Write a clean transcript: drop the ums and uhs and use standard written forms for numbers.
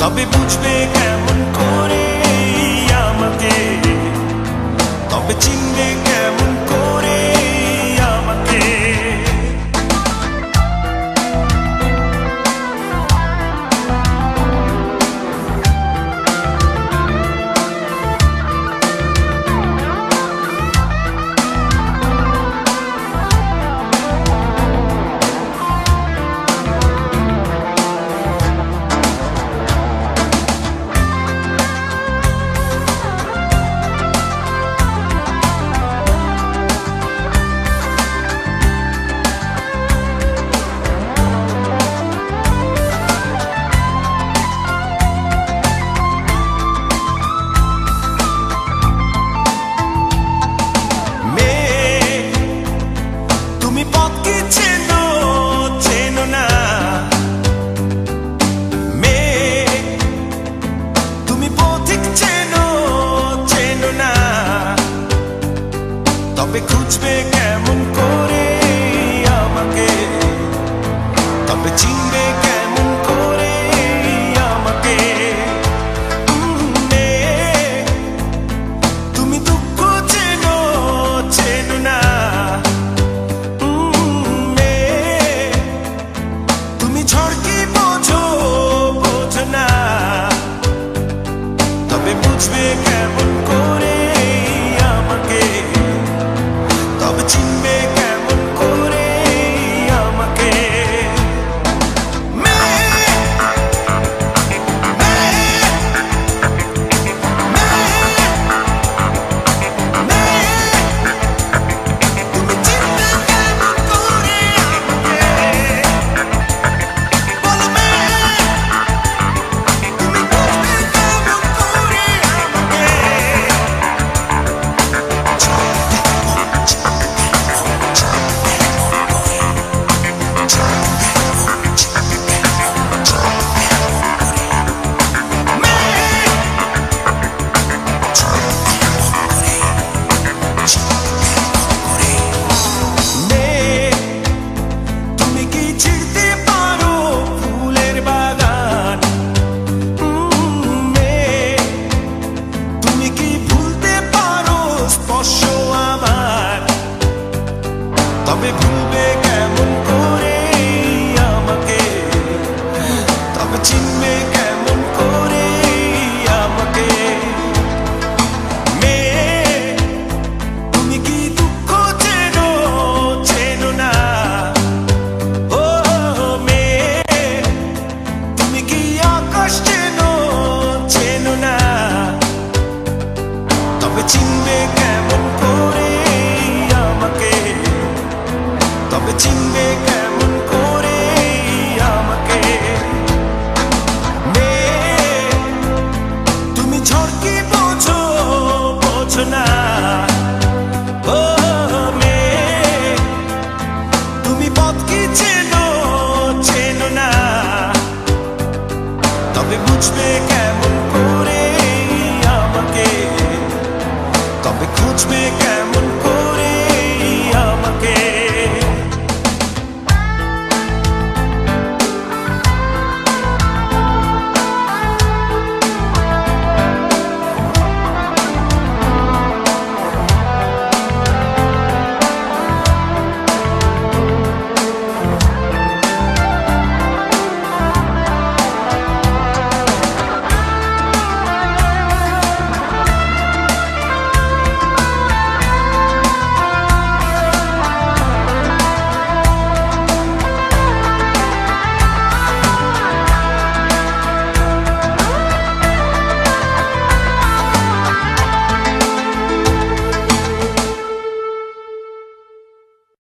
তবে বুঝবে কেমন করে আমাকে, তবে চিনবে কেমন করে আমাকে। তবে খুঁজবে কেমন করে আমাকে, তবে চিনবে কেমন করে আমাকে। তুমি দুঃখ চেনো চেনো না, তুমি ঝড় কি বোঝো বোঝো না, তবে বুঝবে কেমন করে আমাকে, তবে চিনবে কেমন করে আমাকে। তুমি চিনবে কেমন করে আমাকে, বলো তুমি বুঝবে কেমন করে আমাকে। তুমি কি চিনতে পারো ফুলের বাগান? তুমি কি ভুলতে পারো স্পর্শ আমার? তবে ভুলবে কেমন করে আমাকে, তবে চিনবে কেমন করে আমাকে। তুমি কি দুঃখ চেনো চেনো না, ও তুমি কি আকাশ চেনো চেনো না, তবে চিনবে কেমন করে আমাকে, তবে চিনবে কেমন